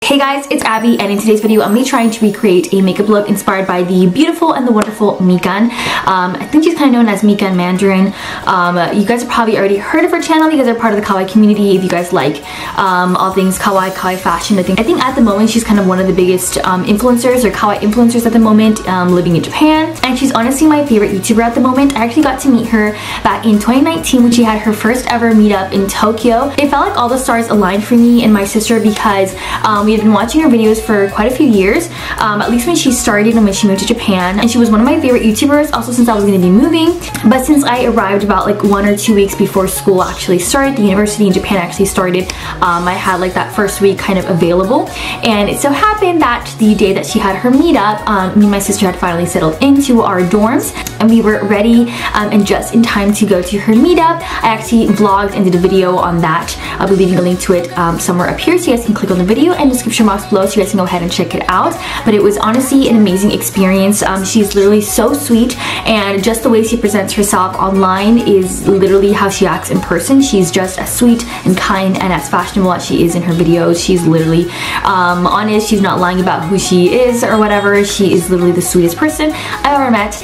Hey guys, it's Abby, and in today's video I'm going to be trying to recreate a makeup look inspired by the beautiful and the wonderful Mikan. I think she's kind of known as Mikan Mandarin. You guys have probably already heard of her channel because they're part of the kawaii community. If you guys like all things kawaii fashion, I think at the moment she's kind of one of the biggest influencers or kawaii influencers at the moment, living in Japan. And she's honestly my favorite YouTuber at the moment. I actually got to meet her back in 2019 when she had her first ever meetup in Tokyo. It felt like all the stars aligned for me and my sister because we had been watching her videos for quite a few years, at least when she started and when she moved to Japan. And she was one of my favorite YouTubers, also since I was going to be moving. But since I arrived about like 1 or 2 weeks before school actually started, the university in Japan actually started, I had like that first week kind of available. And it so happened that the day that she had her meetup, me and my sister had finally settled into our dorms and we were ready and just in time to go to her meetup. I actually vlogged and did a video on that. I'll be leaving a link to it somewhere up here so you guys can click on the video and description box below so you guys can go ahead and check it out. But it was honestly an amazing experience. She's literally so sweet, and just the way she presents herself online is literally how she acts in person. She's just as sweet and kind and as fashionable as she is in her videos. She's literally honest. She's not lying about who she is or whatever. She is literally the sweetest person I've ever met.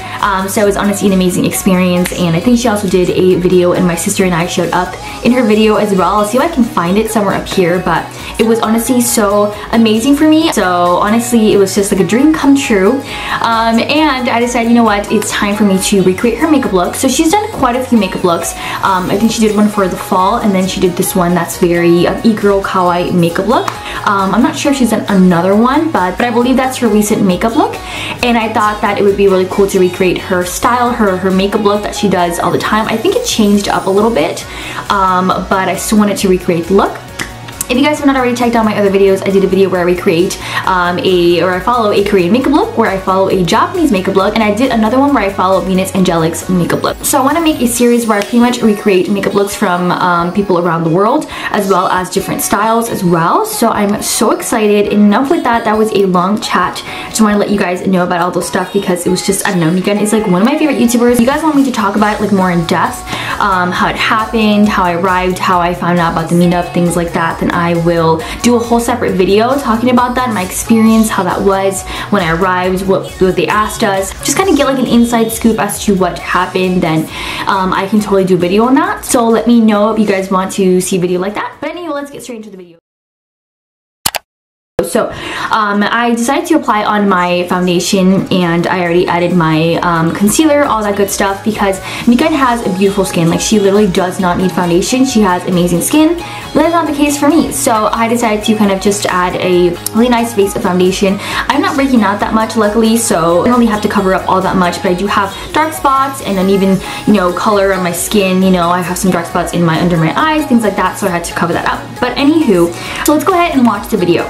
So it was honestly an amazing experience, and I think she also did a video and my sister and I showed up in her video as well. I'll see if I can find it somewhere up here, but it was honestly so amazing for me. So honestly, it was just like a dream come true. And I decided, you know what, it's time for me to recreate her makeup look. So she's done quite a few makeup looks. I think she did one for the fall, and then she did this one that's very e-girl kawaii makeup look. I'm not sure if she's done another one, but I believe that's her recent makeup look. And I thought that it would be really cool to recreate her style, her makeup look that she does all the time. I think it changed up a little bit, but I still wanted to recreate the look. If you guys have not already checked out my other videos, I did a video where I recreate I follow a Korean makeup look, where I follow a Japanese makeup look, and I did another one where I follow Venus Angelic's makeup look. So I want to make a series where I pretty much recreate makeup looks from people around the world, as well as different styles as well. So I'm so excited. Enough with that. That was a long chat. I just want to let you guys know about all those stuff because it was just, I don't know, Mikan is like one of my favorite YouTubers. If you guys want me to talk about it like more in depth, how it happened, how I arrived, how I found out about the meetup, things like that, then I will do a whole separate video talking about that, my experience, how that was when I arrived, what they asked us, just kind of get like an inside scoop as to what happened. Then I can totally do a video on that. So let me know if you guys want to see a video like that. But anyway, let's get straight into the video. So I decided to apply on my foundation, and I already added my concealer, all that good stuff, because Mikan has a beautiful skin. Like, she literally does not need foundation. She has amazing skin, but that's not the case for me. So I decided to kind of just add a really nice base of foundation. I'm not breaking out that much, luckily, so I don't really have to cover up all that much, but I do have dark spots and uneven, you know, color on my skin. You know, I have some dark spots under my eyes, things like that, so I had to cover that up. But anywho, so let's go ahead and watch the video.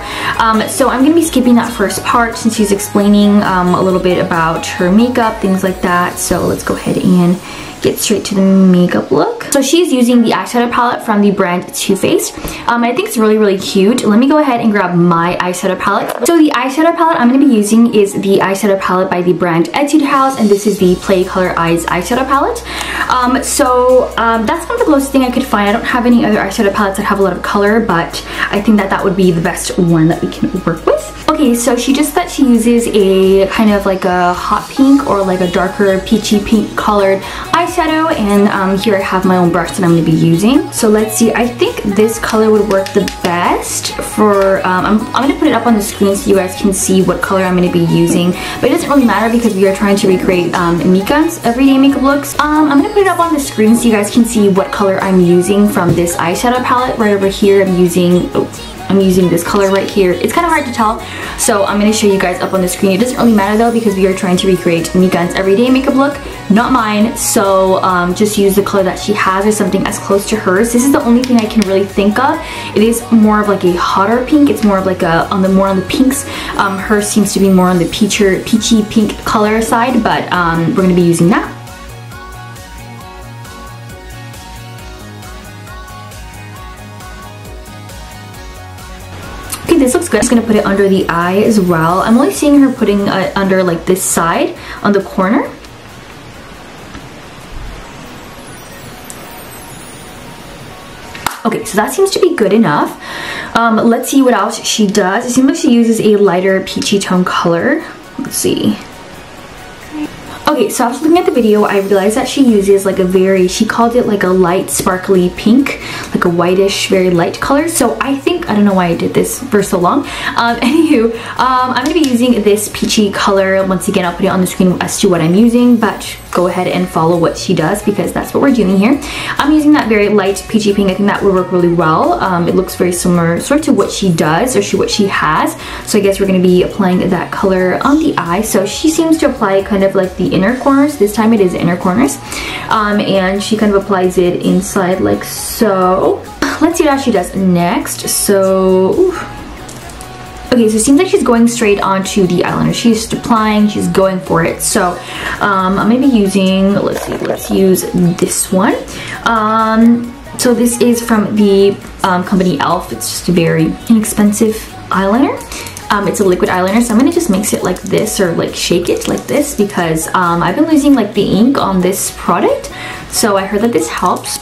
So I'm going to be skipping that first part since she's explaining a little bit about her makeup, things like that. So let's go ahead and get straight to the makeup look. So she's using the eyeshadow palette from the brand Too Faced. I think it's really, really cute. Let me go ahead and grab my eyeshadow palette. So the eyeshadow palette I'm going to be using is the eyeshadow palette by the brand Etude House, and this is the Play Color Eyes eyeshadow palette. That's kind of the closest thing I could find. I don't have any other eyeshadow palettes that have a lot of color, but I think that that would be the best one that we can work with. Okay, so she just said she uses a kind of like a hot pink or like a darker peachy pink colored eyeshadow, and here I have my own brush that I'm going to be using. So let's see, I think this color would work the best for, I'm going to put it up on the screen so you guys can see what color I'm going to be using, but it doesn't really matter because we are trying to recreate Mikan's everyday makeup looks. I'm going to put it up on the screen so you guys can see what color I'm using from this eyeshadow palette. Right over here I'm using this color right here. It's kind of hard to tell, so I'm going to show you guys up on the screen. It doesn't really matter though because we are trying to recreate Mikan's everyday makeup look, not mine. So just use the color that she has or something as close to hers. This is the only thing I can really think of. It is more of like a hotter pink. It's more of like more on the pinks. Hers seems to be more on the peachy pink color side, but we're going to be using that. Okay, this looks good. I'm just gonna put it under the eye as well. I'm only seeing her putting it under like this side on the corner. Okay, so that seems to be good enough. Let's see what else she does. It seems like she uses a lighter peachy tone color. Let's see. Okay, so after looking at the video, I realized that she uses like a very, she called it like a light sparkly pink, like a whitish, very light color. So I think, I don't know why I did this for so long. Anywho, I'm going to be using this peachy color. Once again, I'll put it on the screen as to what I'm using, but go ahead and follow what she does because that's what we're doing here. I'm using that very light peachy pink. I think that would work really well. It looks very similar sort of to what she does or what she has. So I guess we're going to be applying that color on the eye. So she seems to apply kind of like the inner corners. This time it is inner corners. And she kind of applies it inside like so. Let's see what she does next. So, okay, so it seems like she's going straight onto the eyeliner. She's just applying, she's going for it. So I'm gonna be using, let's use this one. So this is from the company e.l.f. It's just a very inexpensive eyeliner. It's a liquid eyeliner, so I'm gonna just mix it like this or like shake it like this because I've been losing like the ink on this product. So I heard that this helps.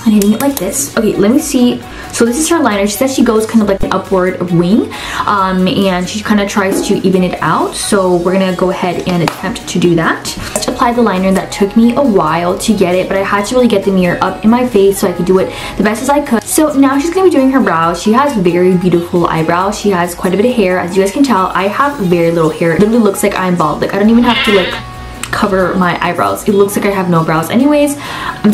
I'm hitting it like this. Okay, let me see. So this is her liner. She says she goes kind of like an upward wing, and she kind of tries to even it out. So we're gonna go ahead and attempt to do that. Just apply the liner. That took me a while to get it, but I had to really get the mirror up in my face so I could do it the best as I could. So now she's gonna be doing her brows. She has very beautiful eyebrows. She has quite a bit of hair. As you guys can tell, I have very little hair. It literally looks like I'm bald. Like I don't even have to like cover my eyebrows. It looks like I have no brows anyways.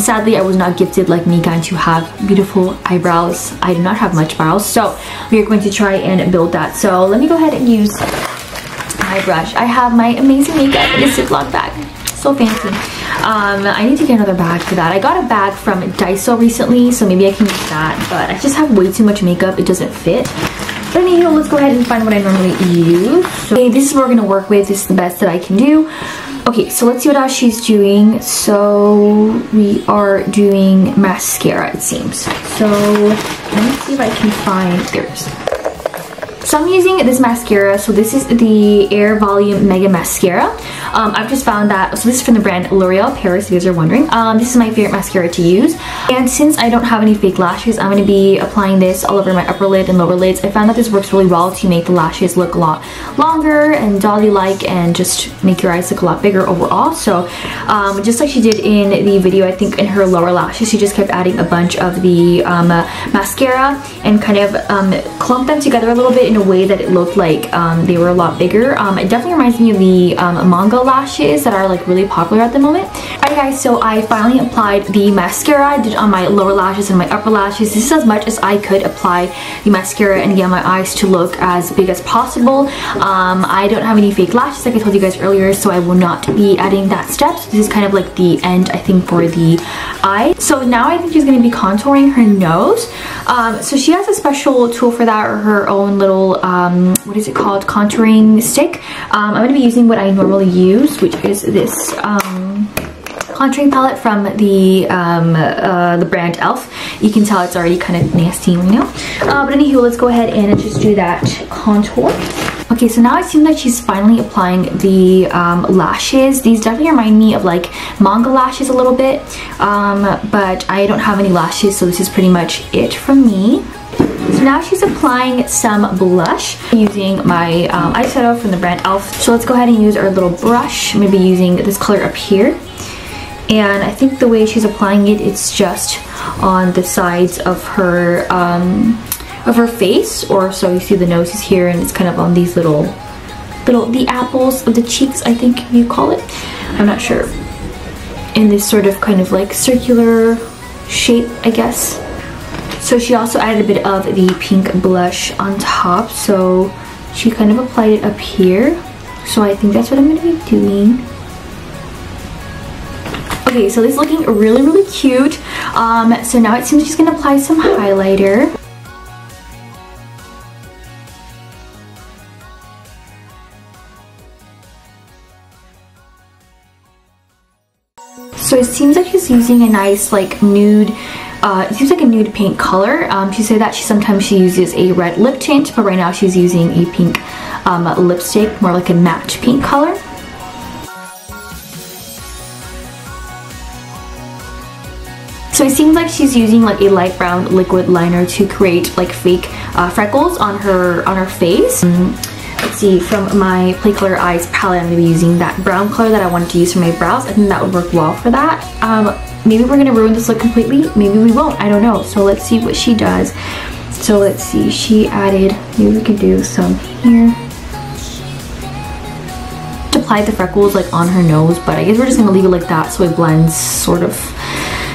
Sadly, I was not gifted like Mikan to have beautiful eyebrows. I do not have much brows, so we are going to try and build that. So let me go ahead and use my brush. I have my amazing makeup in a Ziploc bag. So fancy. I need to get another bag for that. I got a bag from Daiso recently, so maybe I can use that, but I just have way too much makeup. It doesn't fit. But anyhow, let's go ahead and find what I normally use. So, okay, this is what we're gonna work with. This is the best that I can do. Okay, so let's see what else she's doing. So we are doing mascara, it seems. So let me see if I can find, there's. So I'm using this mascara. So this is the Air Volume Mega Mascara. I've just found that, so this is from the brand L'Oreal Paris, if you guys are wondering. This is my favorite mascara to use. And since I don't have any fake lashes, I'm going to be applying this all over my upper lid and lower lids. I found that this works really well to make the lashes look a lot longer and dolly-like and just make your eyes look a lot bigger overall. So just like she did in the video, I think in her lower lashes, she just kept adding a bunch of the mascara and kind of clumped them together a little bit in a way that it looked like they were a lot bigger. It definitely reminds me of the manga lashes that are like really popular at the moment. Alright guys, so I finally applied the mascara. I did it on my lower lashes and my upper lashes. This is as much as I could apply the mascara and get my eyes to look as big as possible. I don't have any fake lashes like I told you guys earlier, so I will not be adding that step. So this is kind of like the end, I think, for the eye. So now I think she's going to be contouring her nose. So she has a special tool for that, or her own little what is it called, contouring stick. I'm going to be using what I normally use, which is this contouring palette from the brand e.l.f. You can tell it's already kind of nasty right now. But anywho, let's go ahead and just do that contour. Okay, so now it seems like she's finally applying the lashes. These definitely remind me of like manga lashes a little bit, but I don't have any lashes, so this is pretty much it from me. So now she's applying some blush using my eyeshadow from the brand e.l.f. So let's go ahead and use our little brush. I'm going to be using this color up here. And I think the way she's applying it, it's just on the sides of her face, or so you see the nose is here, and it's kind of on these the apples of the cheeks, I think you call it. I'm not sure. In this sort of kind of like circular shape, I guess. So she also added a bit of the pink blush on top, so she kind of applied it up here. So I think that's what I'm going to be doing. Okay, so this is looking really, really cute. So now it seems she's going to apply some highlighter. So it seems like she's using a nice like nude, it seems like a nude pink color. She said that she uses a red lip tint, but right now she's using a pink lipstick, more like a matte pink color. So it seems like she's using like a light brown liquid liner to create like fake freckles on her face. Let's see, from my Play Color Eyes palette, I'm going to be using that brown color that I wanted to use for my brows. I think that would work well for that. Maybe we're going to ruin this look completely. Maybe we won't. I don't know. So let's see what she does. So let's see. She added, maybe we could do some here. Apply the freckles like on her nose, but I guess we're just going to leave it like that so it blends sort of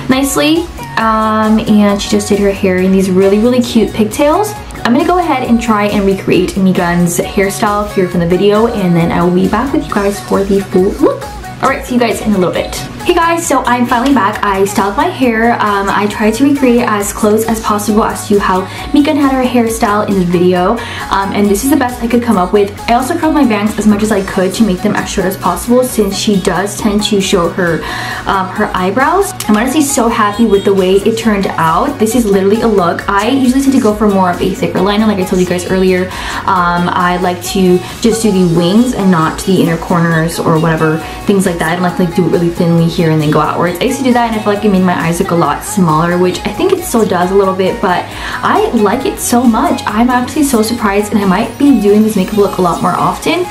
nicely. And she just did her hair in these really cute pigtails. I'm gonna go ahead and try and recreate Mikan's hairstyle here from the video, and then I will be back with you guys for the full look. Alright, see you guys in a little bit. Hey guys, so I'm finally back. I styled my hair. I tried to recreate as close as possible as to how Mikan had her hairstyle in the video, and this is the best I could come up with. I also curled my bangs as much as I could to make them as short as possible, since she does tend to show her her eyebrows. I'm honestly so happy with the way it turned out. This is literally a look. I usually tend to go for more of a thicker liner, like I told you guys earlier. I like to just do the wings and not the inner corners or whatever, things like that. I don't like to do it really thinly here and then go outwards. I used to do that and I feel like it made my eyes look a lot smaller, which I think it still does a little bit, but I like it so much. I'm actually so surprised, and I might be doing this makeup look a lot more often.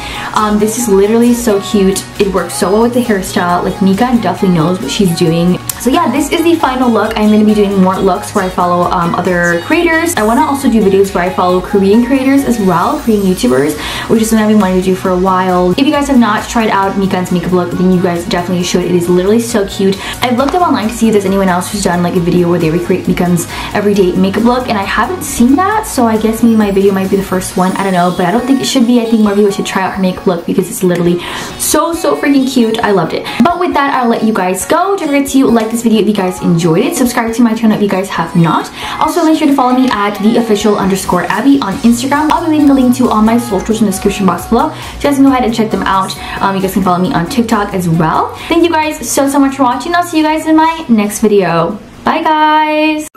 This is literally so cute. It works so well with the hairstyle. Like, Mikan definitely knows what she's doing. So yeah, this is the final look. I'm going to be doing more looks where I follow other creators. I want to also do videos where I follow Korean creators as well, Korean YouTubers, which is something I've been wanting to do for a while. If you guys have not tried out Mikan's makeup look, then you guys definitely should. It is literally so cute. I've looked up online to see if there's anyone else who's done like a video where they recreate Mikan's everyday makeup look, and I haven't seen that, so I guess maybe my video might be the first one. I don't know, but I don't think it should be. I think more people should try out her makeup look because it's literally so freaking cute. I loved it. But with that, I'll let you guys go. Don't forget to like this video if you guys enjoyed it. Subscribe to my channel if you guys have not. Also, make sure to follow me at @theofficial_Abby on Instagram. I'll be leaving a link to all my socials in the description box below, so you guys can go ahead and check them out. You guys can follow me on TikTok as well. Thank you guys so much for watching. I'll see you guys in my next video. Bye guys!